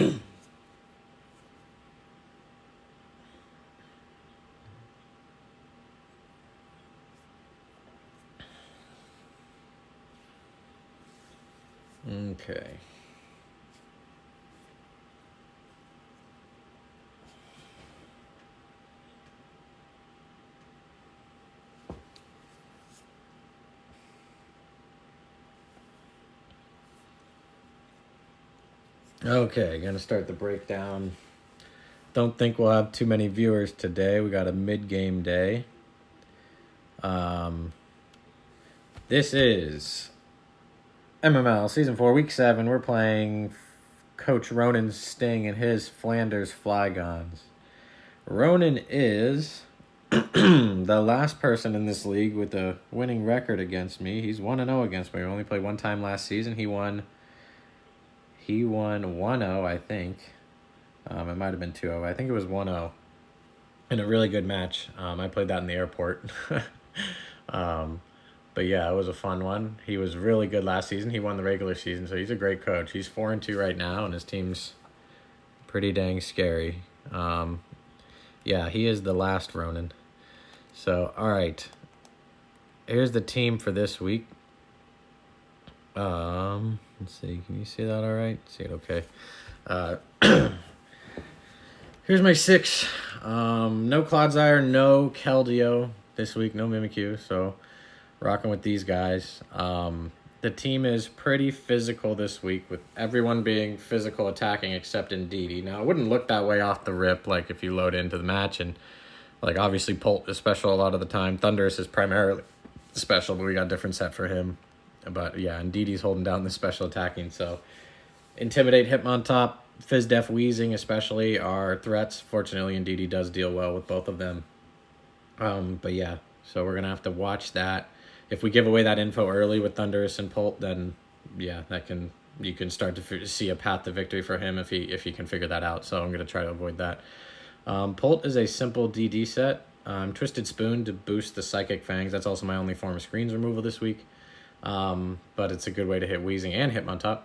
Okay. Okay, gonna start the breakdown. Don't think we'll have too many viewers today. We got a mid-game day. This is MML Season 4, Week 7. We're playing Coach Ronan's Sting and his Flanders Flygons. Ronan is the last person in this league with a winning record against me. He's 1-0 against me. We only played one time last season. He won 1-0, I think. It might have been 2-0. I think it was 1-0 in a really good match. I played that in the airport. But yeah, it was a fun one. He was really good last season. He won the regular season, so he's a great coach. He's 4-2 right now, and his team's pretty dang scary. Yeah, he is the last Ronan. So, all right. Here's the team for this week. Let's see. Can you see that all right? See it okay. Here's my 6. No Clodsire, no Keldeo this week, no Mimikyu, so rocking with these guys. The team is pretty physical this week, with everyone being physical attacking except Indeedee. Now, it wouldn't look that way off the rip, like if you load into the match, and like obviously Polt is special a lot of the time. Thunderous is primarily special, but we got a different set for him. But yeah, Indeedee's holding down the special attacking, so Intimidate, Hitmontop, Fizdef, Wheezing especially are threats. Fortunately, Indeedee does deal well with both of them. But yeah, so we're going to have to watch that. If we give away that info early with Thunderous and Polt, then yeah, you can start to see a path to victory for him if he can figure that out. So I'm going to try to avoid that. Polt is a simple DD set. Twisted Spoon to boost the Psychic Fangs. That's also my only form of screens removal this week. But it's a good way to hit Wheezing and Hitmontop.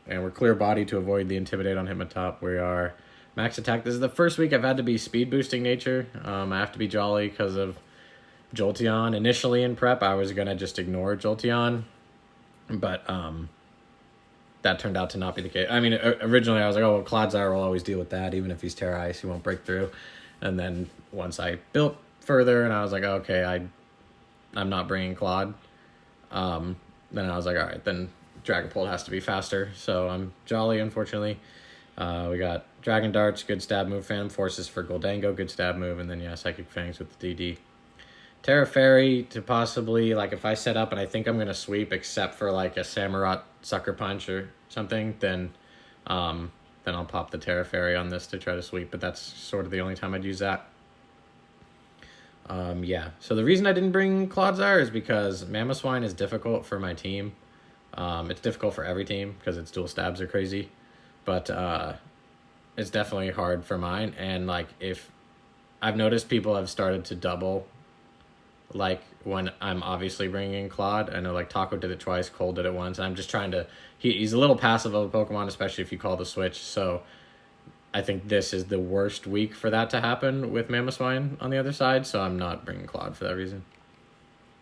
And we're Clear Body to avoid the Intimidate on Hitmontop. We are Max Attack. This is the first week I've had to be speed boosting nature. I have to be Jolly because of Jolteon. Initially in prep, I was going to just ignore Jolteon. But that turned out to not be the case. I mean, originally I was like, oh, well, Clodsire will always deal with that. Even if he's Terra Ice, he won't break through. And then once I built further and I was like, oh, okay, I'm not bringing Clod. Then I was like, all right, then Dragapult has to be faster. So I'm Jolly, unfortunately. We got Dragon Darts, good stab move. Phantom Forces for Goldango, good stab move. And then, yeah, Psychic Fangs with the DD. Terra Fairy to possibly, like, if I set up and I think I'm going to sweep except for, like, a Samurott Sucker Punch or something, then I'll pop the Terra Fairy on this to try to sweep. But that's sort of the only time I'd use that. Yeah, so the reason I didn't bring Clodsire is because Mamoswine is difficult for my team. It's difficult for every team because its dual stabs are crazy. But it's definitely hard for mine. And, like, if I've noticed people have started to double, like, when I'm obviously bringing Claude. I know, like, Taco did it twice, Cole did it once. And I'm just trying to... He's a little passive of a Pokemon, especially if you call the switch. So I think this is the worst week for that to happen with Mamoswine on the other side. So I'm not bringing Claude for that reason.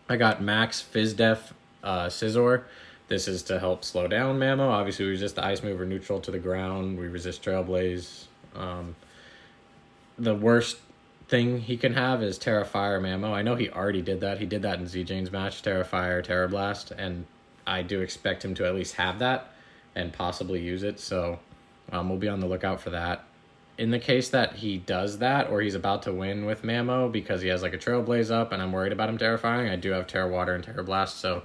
I got Max, Fizdef, Scizor. This is to help slow down Mamo. Obviously, we resist the Ice Move or neutral to the ground. We resist Trailblaze. The worst thing he can have is Terra Fire Mamo. I know he already did that. He did that in Z-Jane's match, Terra Fire, Terra Blast, and I do expect him to at least have that and possibly use it, so we'll be on the lookout for that. In the case that he does that, or he's about to win with Mamo because he has like a Trailblaze up and I'm worried about him Terra Firing, I do have Terra Water and Terra Blast, so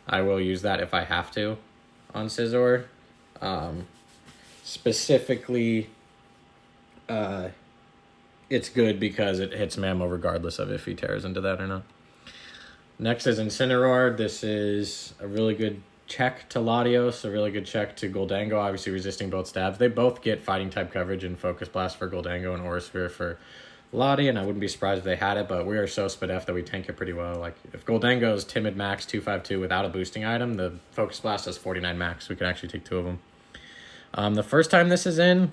I will use that if I have to on Scizor. Specifically, it's good because it hits Mamo regardless of if he tears into that or not. Next is Incineroar. This is a really good check to Latios, a really good check to Goldango, obviously resisting both stabs. They both get fighting type coverage and Focus Blast for Goldango and Aura Sphere for Lati, and I wouldn't be surprised if they had it, but we are so Spadef that we tank it pretty well. Like, if Goldango's Timid Max 252 without a boosting item, the Focus Blast does 49 max. We could actually take 2 of them. The first time this is in,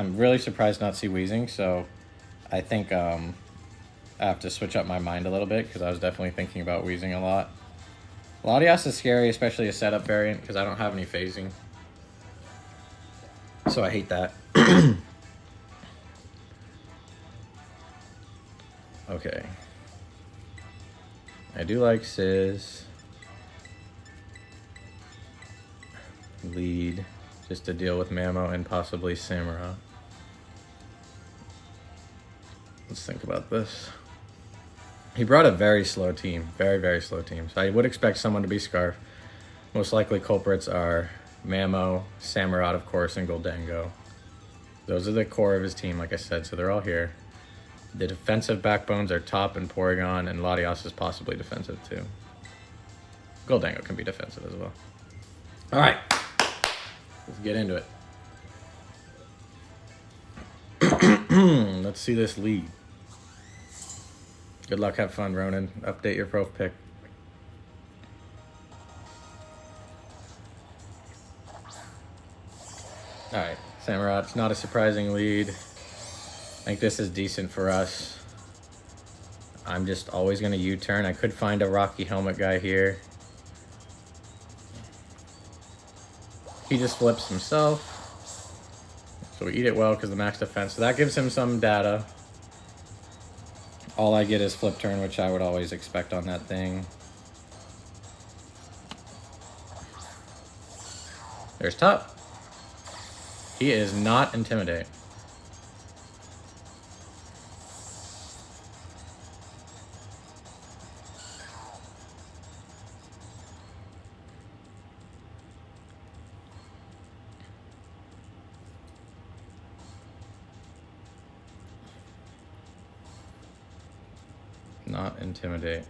I'm really surprised not to see Wheezing, so I think I have to switch up my mind a little bit because I was definitely thinking about Wheezing a lot. Latias is scary, especially a setup variant, because I don't have any phasing. So I hate that. Okay. I do like Sizz. Lead, just to deal with Mamo and possibly Samurott. Let's think about this. He brought a very slow team, very, very slow team. So I would expect someone to be Scarf. Most likely culprits are Mamo, Samurott, of course, and Goldango. Those are the core of his team, like I said, so they're all here. The defensive backbones are Top and Porygon, and Latias is possibly defensive too. Goldango can be defensive as well. All right, let's get into it. Let's see this lead. Good luck, have fun, Ronan. Update your prof pick. All right, Samurott, not a surprising lead. I think this is decent for us. I'm just always going to U-turn. I could find a Rocky Helmet guy here. He just flips himself. So we eat it well because the max defense. So that gives him some data. All I get is flip turn, which I would always expect on that thing. There's Top. He is not Intimidate. Not Intimidate.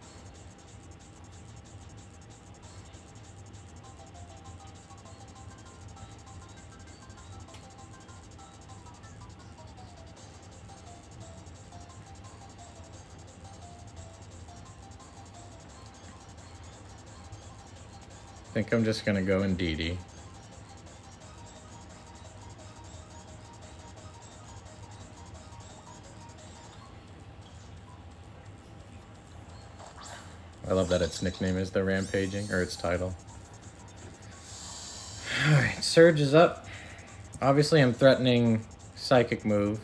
I think I'm just gonna go in DD. I love that its nickname is the Rampaging, or its title. Alright, Surge is up. Obviously I'm threatening Psychic move.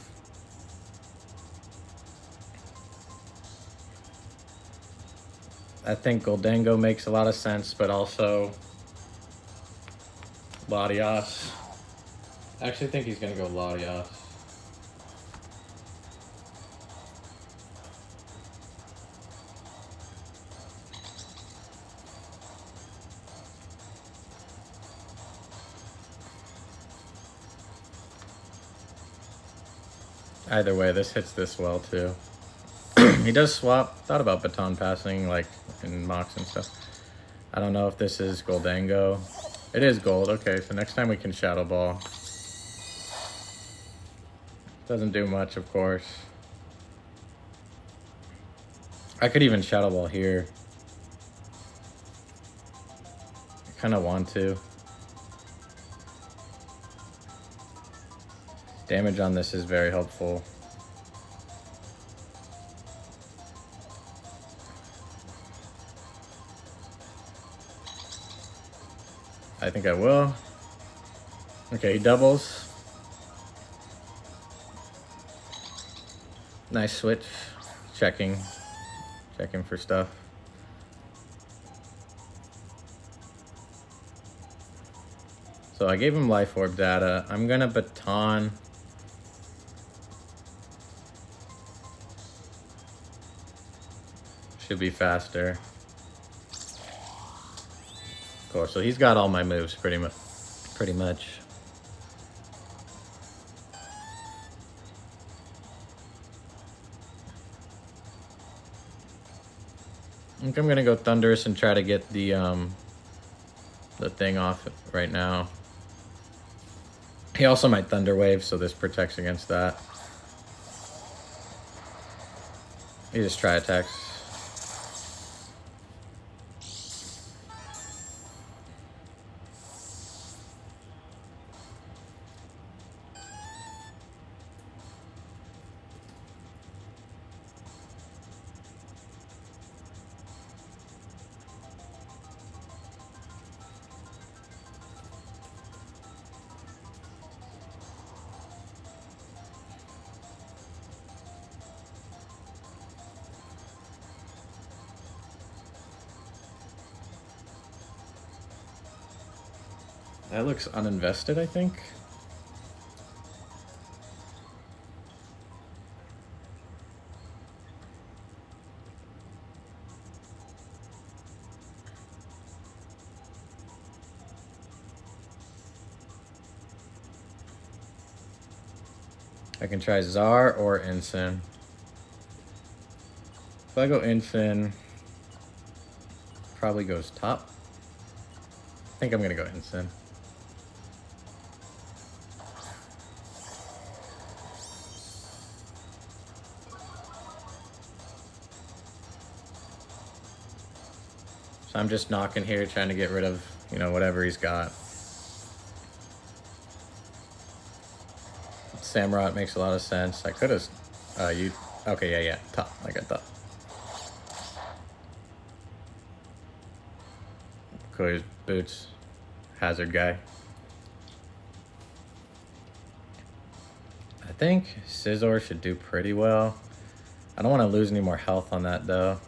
I think Goldango makes a lot of sense, but also Latias. I actually think he's gonna go Latias. Either way, this hits this well too. He does swap. Thought about baton passing, like in mocks and stuff. I don't know if this is Goldango. It is gold. Okay, so next time we can Shadow Ball. Doesn't do much, of course. I could even Shadow Ball here. I kind of want to. Damage on this is very helpful. I think I will. Okay, he doubles. Nice switch. Checking for stuff. So I gave him Life Orb data. I'm gonna baton. Should be faster. Cool, so he's got all my moves pretty much. I think I'm gonna go Thunderous and try to get the thing off right now. He also might Thunder Wave, so this protects against that. He just try attacks. That looks uninvested, I think. I can try Czar or Ensign. If I go Ensign, probably goes top. I think I'm gonna go Ensign. So I'm just knocking here, trying to get rid of, you know, whatever he's got. Samurott makes a lot of sense. I could have, okay, yeah, top, I got top. Cool, boots, hazard guy. I think Scizor should do pretty well. I don't want to lose any more health on that though.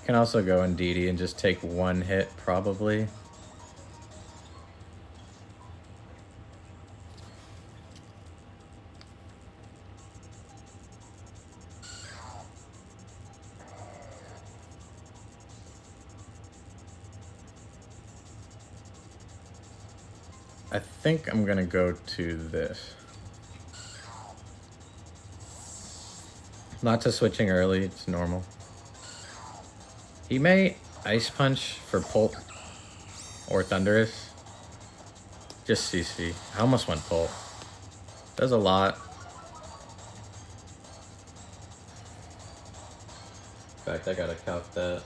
Can also go in DD and just take one hit, probably. I think I'm gonna go to this. Not to switching early, it's normal. He may Ice Punch for Pulp or Thunderous. Just CC. I almost went Pulp. Does a lot. In fact, I gotta calc that.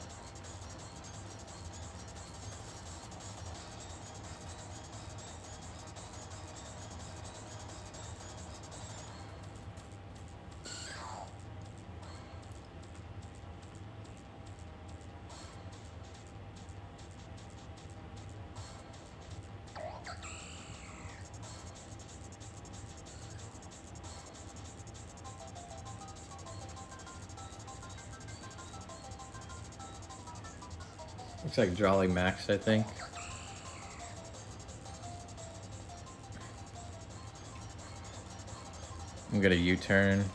Looks like Jolly Max, I think. I'm gonna U-turn.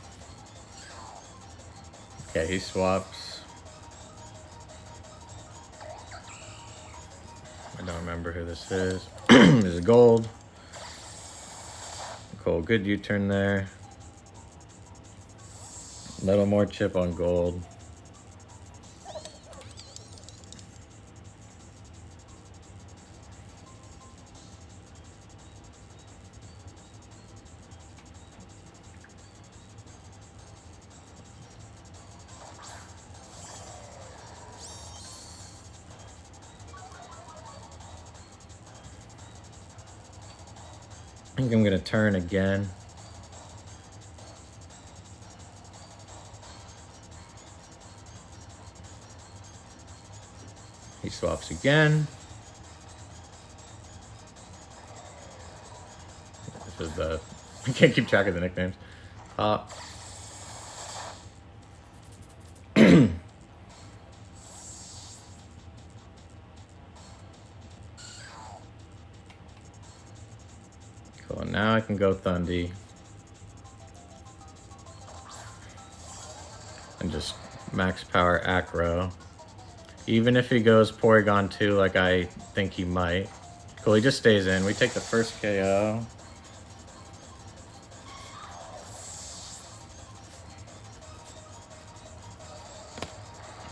Okay, he swaps. I don't remember who this is. This is gold. Cool, good U-turn there. Little more chip on gold. I think I'm gonna turn again. He swaps again. This is the, I can't keep track of the nicknames. Cool, now I can go Thundy. And just max power Acro. Even if he goes Porygon 2 like I think he might. Cool, he just stays in. We take the first KO.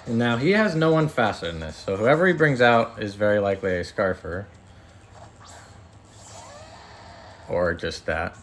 Now he has no one faster than this, so whoever he brings out is very likely a Scarfer. Or just that.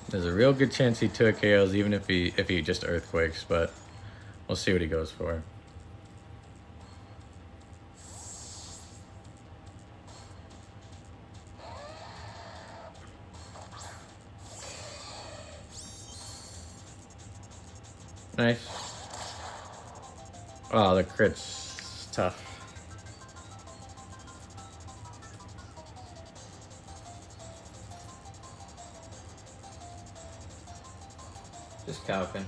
There's a real good chance he 2 KOs even if he just earthquakes, but we'll see what he goes for. Nice. Oh, the crit's tough. Just cowping.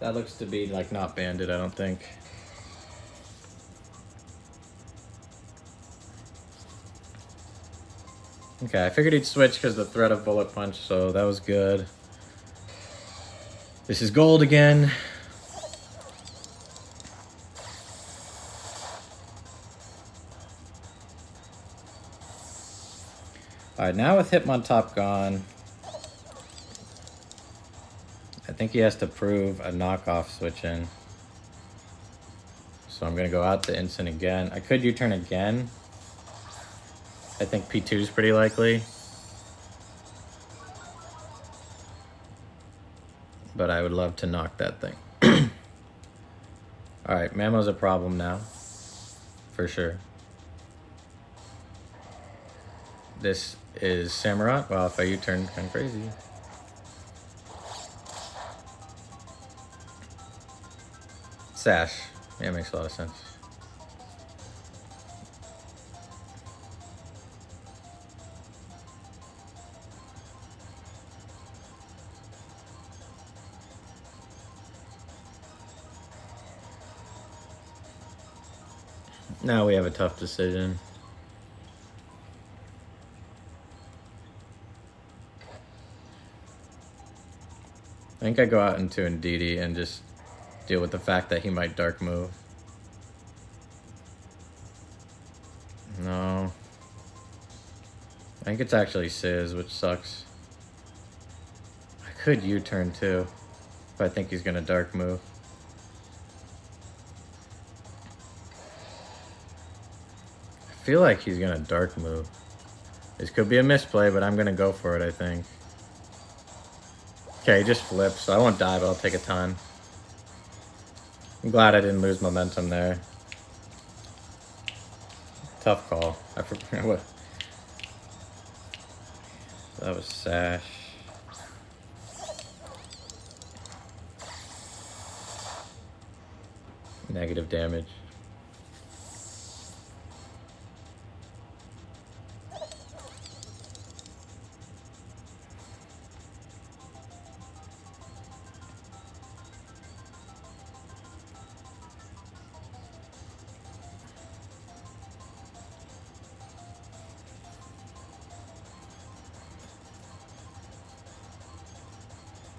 That looks to be like not banded, I don't think. Okay, I figured he'd switch because the threat of bullet punch, so that was good. This is gold again. Alright, now with Hitmontop gone, I think he has to prove a knockoff switch in. So I'm going to go out the instant again. I could U-turn again. I think P2 is pretty likely. But I would love to knock that thing. Alright, Mamo's a problem now. For sure. This is Samurott. Wow, if I U-turn, kind of crazy. Sash. Yeah, it makes a lot of sense. Now we have a tough decision. I think I go out into Ndidi and just deal with the fact that he might dark move. No. I think it's actually Sizz, which sucks. I could U-turn too, if I think he's gonna dark move. I feel like he's gonna dark move. This could be a misplay, but I'm gonna go for it, I think. Okay, he just flips, so I won't die, but I'll take a ton. I'm glad I didn't lose momentum there. Tough call. I forgot what. That was Sash. Negative damage.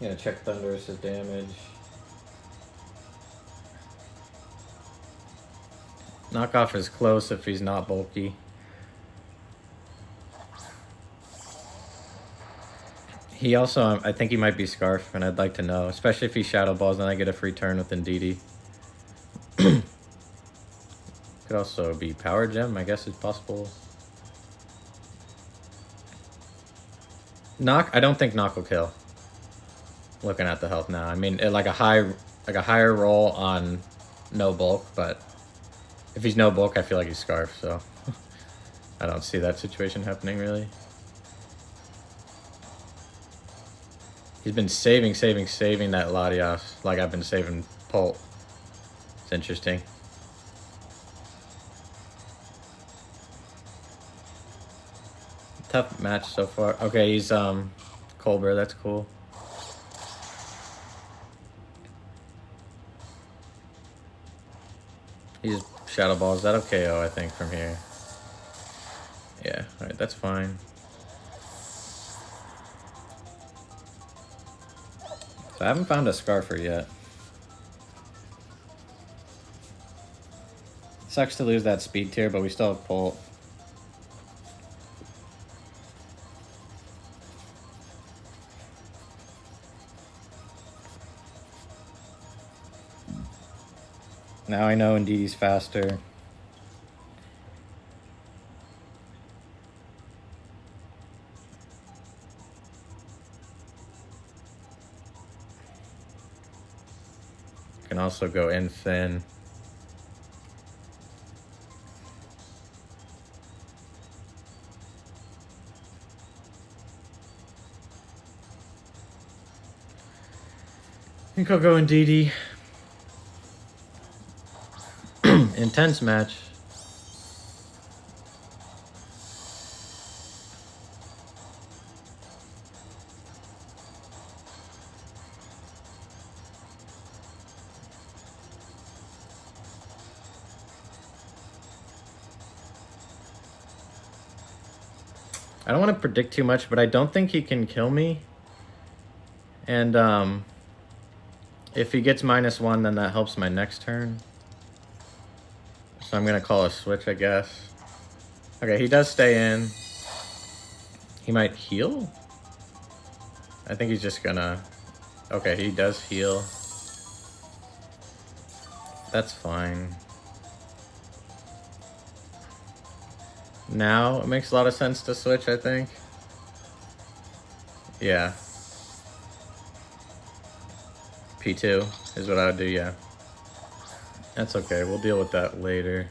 Yeah, check Thunderous' damage. Knockoff is close if he's not bulky. He also, I think he might be Scarf, and I'd like to know. Especially if he Shadow Balls, then I get a free turn with Ndidi. Could also be Power Gem, I guess is possible. Knock, I don't think Knock will kill. Looking at the health now, I mean, like a higher roll on no bulk, but if he's no bulk, I feel like he's Scarf, so I don't see that situation happening really. He's been saving that Latias like I've been saving Pult. It's interesting. Tough match so far. Okay, he's Colbur, that's cool. He's Shadow Balls. That'll KO, I think, from here. Yeah, alright, that's fine. So I haven't found a Scarfer yet. Sucks to lose that speed tier, but we still have Pult. Now I know NDD's faster. Can also go in thin. I think I'll go in DD. Intense match. I don't want to predict too much, but I don't think he can kill me. And if he gets -1, then that helps my next turn. So I'm going to call a switch, I guess. Okay, he does stay in. He might heal? I think he's just gonna... Okay, he does heal. That's fine. Now it makes a lot of sense to switch, I think. Yeah. P2 is what I would do, yeah. That's okay, we'll deal with that later.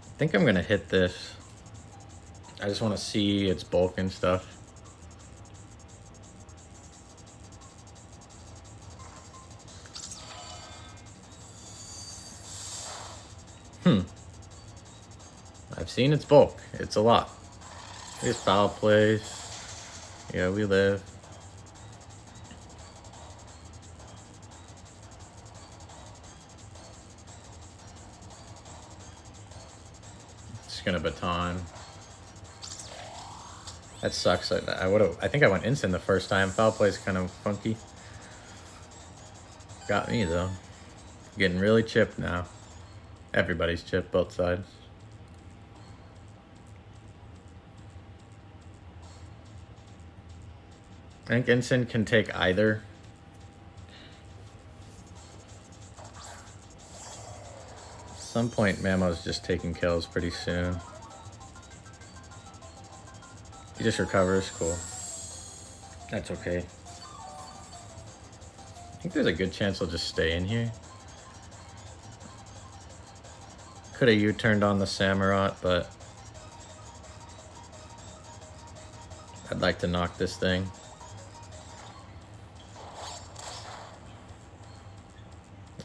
I think I'm gonna hit this. I just want to see its bulk and stuff. I've seen its bulk. It's a lot. Here's foul plays. Yeah, we live. Just gonna baton. That sucks. I think I went instant the first time. Foul play's kind of funky. Got me though. Getting really chipped now. Everybody's chipped, both sides. I think Ensign can take either. At some point, Mamo's just taking kills pretty soon. He just recovers, cool. That's okay. I think there's a good chance he'll just stay in here. Could have U-turned on the Samurott, but I'd like to knock this thing.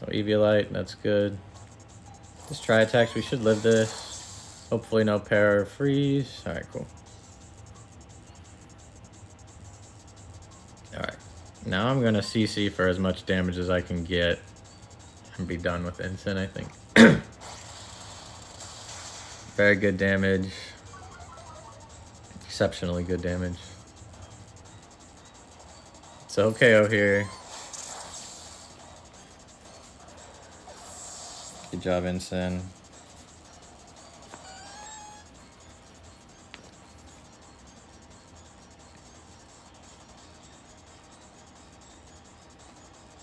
Oh, Eviolite, that's good. Just try attacks, we should live this. Hopefully no pair or freeze. Alright, cool. Alright, now I'm gonna CC for as much damage as I can get and be done with Ensign, I think. Very good damage. Exceptionally good damage. So KO here. Good job, Ensign.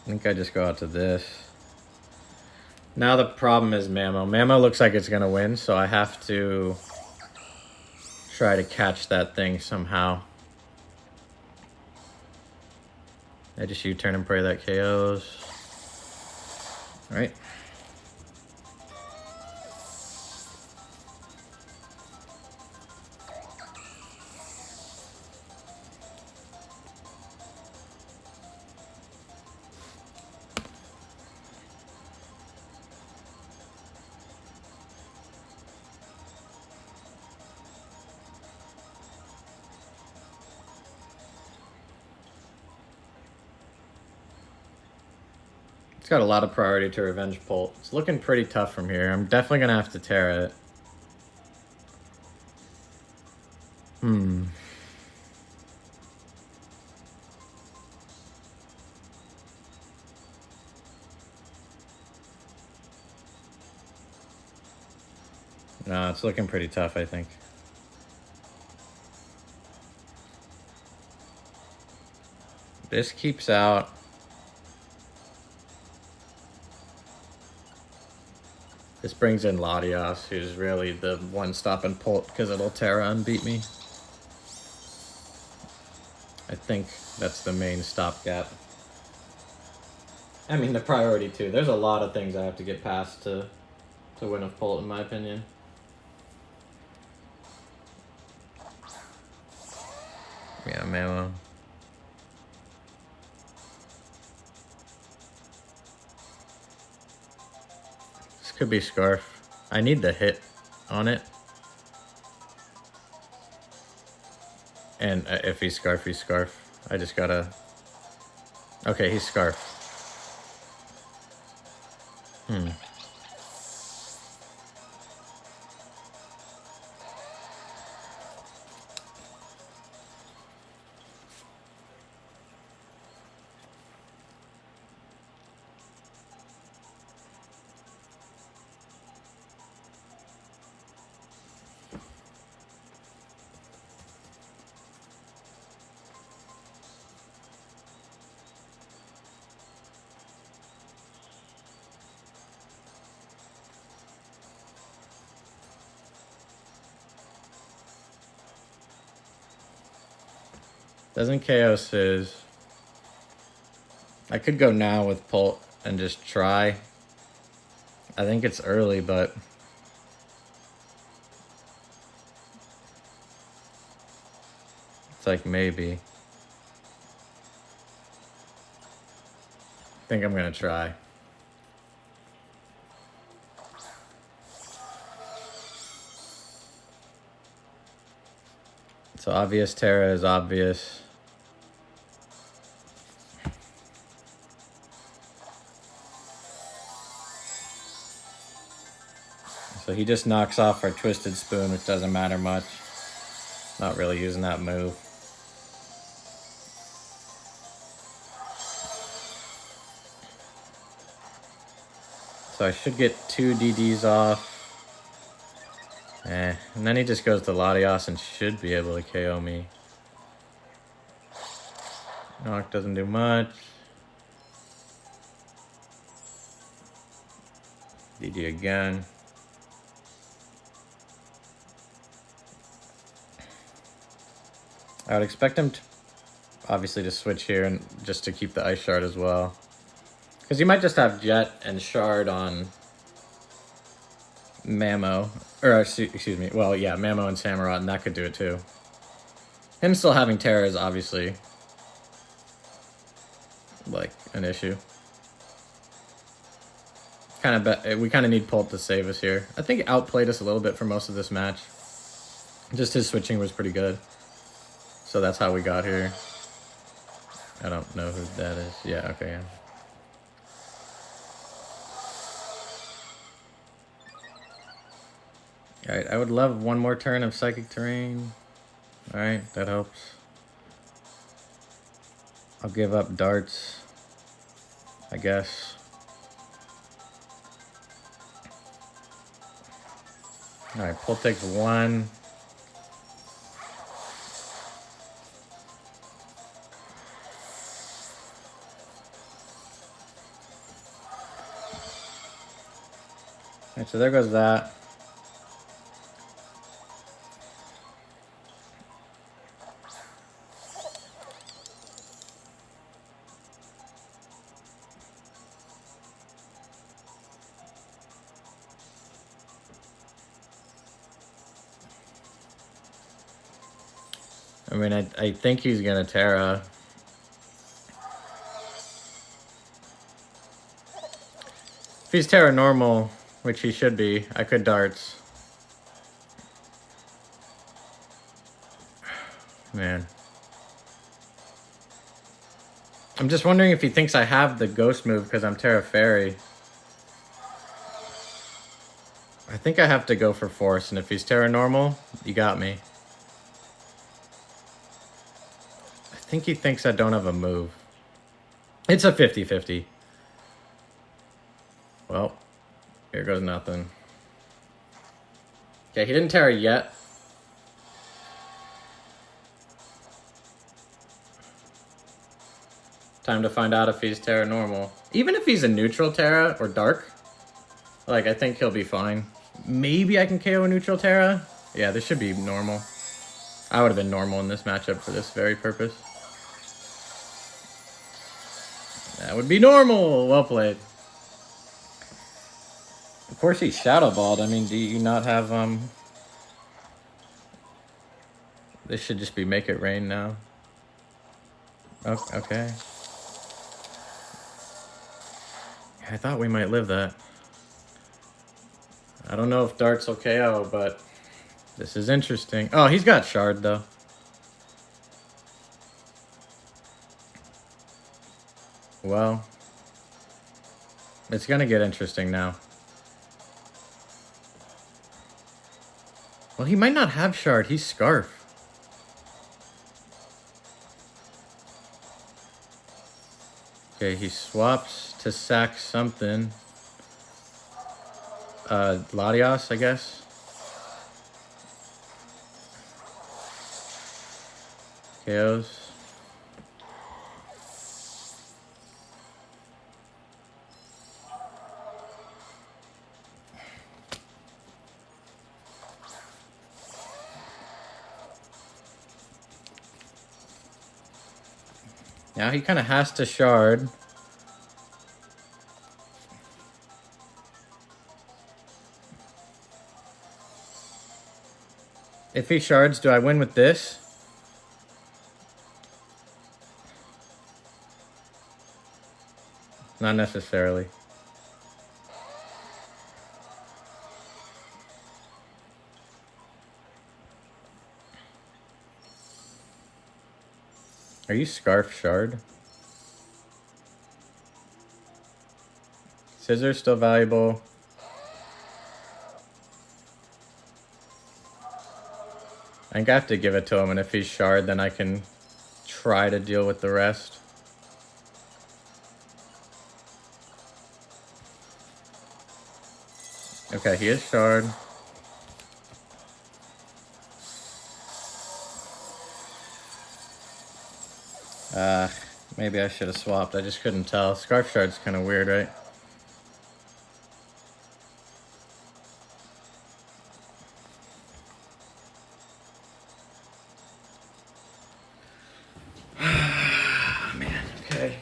I think I just go out to this. Now the problem is Mamo. Mamo looks like it's gonna win, so I have to try to catch that thing somehow. I just U-turn and pray that KOs. Alright. It's got a lot of priority to revenge Bolt. It's looking pretty tough from here. I'm definitely gonna have to tear it. No, it's looking pretty tough, I think. This keeps out. This brings in Latios, who's really the one stopping Pult because it'll Terra and beat me. I think that's the main stopgap. I mean, the priority too. There's a lot of things I have to get past to win with Pult, in my opinion. Yeah, Mamo. This could be Scarf. I need the hit on it. And if he's Scarf, he's Scarf. I just gotta... Okay, he's Scarf. Doesn't KO Sizz. I could go now with Pult and just try. I think it's early, but... It's like maybe. I think I'm gonna try. So obvious Terra is obvious. So he just knocks off our Twisted Spoon, which doesn't matter much. Not really using that move. So I should get 2 DDs off. And then he just goes to Latios and should be able to KO me. Knock doesn't do much. DD again. I would expect him to obviously to switch here and just to keep the Ice Shard as well. Because he might just have Jet and Shard on Mamo. Or, excuse me. Well, yeah, Mamo and Samurott, and that could do it too. Him still having Terra is obviously like an issue. We kind of need Pult to save us here. I think he outplayed us a little bit for most of this match. Just his switching was pretty good. So that's how we got here. I don't know who that is. Yeah, okay, yeah. Alright, I would love one more turn of Psychic Terrain. Alright, that helps. I'll give up darts, I guess. Alright, Pult takes 1. Alright, so there goes that. I mean, I think he's gonna Terra. If he's Terra normal, which he should be, I could darts. Man. I'm just wondering if he thinks I have the ghost move because I'm Terra Fairy. I think I have to go for Force, and if he's Terra normal, you got me. I think he thinks I don't have a move. It's a 50-50. Well, here goes nothing. Okay, he didn't Terra yet. Time to find out if he's Terra normal. Even if he's a neutral Terra or dark, like, I think he'll be fine. Maybe I can KO a neutral Terra? Yeah, this should be normal. I would have been normal in this matchup for this very purpose. That would be normal! Well played. Of course he's Shadow Balled. I mean, do you not have, This should just be Make It Rain now. Oh, okay. I thought we might live that. I don't know if Darts will KO, but this is interesting. Oh, he's got Shard, though. Well, it's gonna get interesting now. Well, he might not have Shard. He's Scarf. Okay, he swaps to sack something. Latios, I guess. KOs. Now he kind of has to Shard. If he Shards, do I win with this? Not necessarily. Are you Scarf Shard? Scissors still valuable. I think I have to give it to him, and if he's Shard, then I can try to deal with the rest. Okay, he is Shard. Maybe I should have swapped. I just couldn't tell. Scarf Shard's kind of weird, right? Man, okay.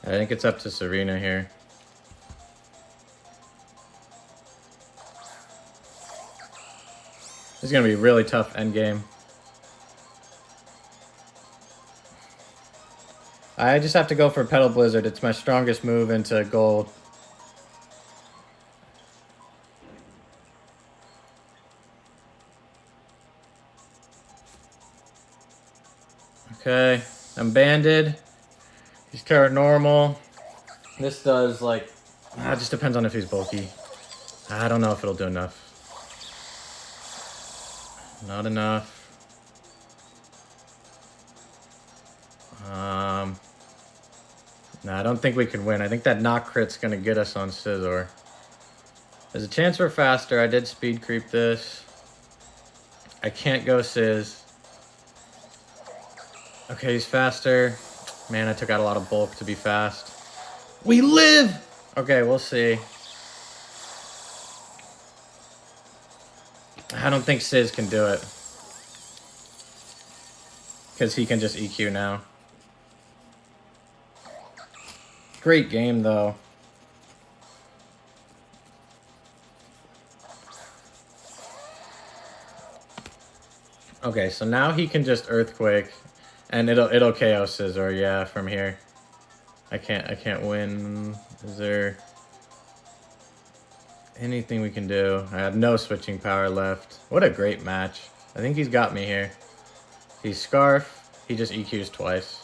I think it's up to Serena here. This is going to be a really tough endgame. I just have to go for Petal Blizzard. It's my strongest move into gold. Okay, I'm banded. He's Terra normal. This does like, it just depends on if he's bulky. I don't know if it'll do enough. Not enough. No, I don't think we can win. I think that knock crit's gonna get us on Scizor. There's a chance we're faster. I did speed creep this. I can't go Sizz. Okay, he's faster. Man, I took out a lot of bulk to be fast. We live! Okay, we'll see. I don't think Sizz can do it. Because he can just EQ now. Great game, though. Okay, so now he can just Earthquake, and it'll KO Scizor, yeah, from here. I can't win. Is there anything we can do? I have no switching power left. What a great match. I think he's got me here. He's Scarf. He just EQs twice.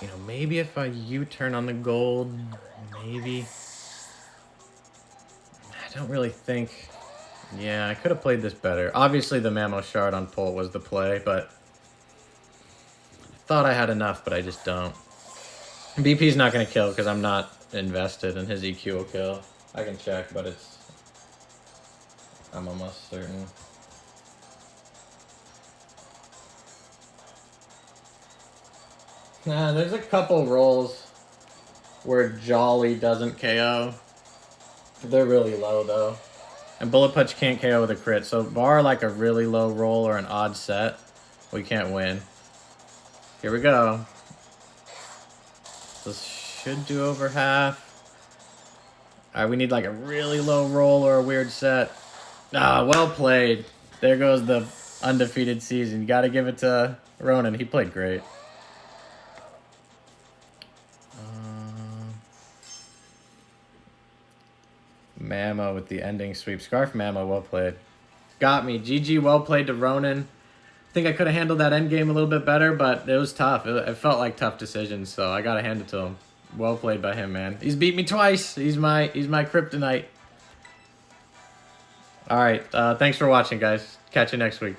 You know, maybe if I U-turn on the gold, maybe. I don't really think Yeah, I could have played this better. Obviously, the Mammo Shard on pull was the play, but I thought I had enough, but I just don't. BP's not going to kill because I'm not invested in his EQ will kill. I can check, but I'm almost certain. Nah, there's a couple rolls where Jolly doesn't KO. They're really low, though. And Bullet Punch can't KO with a crit, so bar like a really low roll or an odd set, we can't win. Here we go. This should do over half. Alright, we need like a really low roll or a weird set. Ah, well played. There goes the undefeated season. You gotta give it to Ronan. He played great. Mammo with the ending sweep. Scarf Mammo, well played. Got me. GG, well played to Ronan. I think I could have handled that end game a little bit better, but it was tough. It felt like tough decisions, so I gotta hand it to him. Well played by him, man. He's beat me twice. He's my kryptonite. All right, thanks for watching, guys. Catch you next week.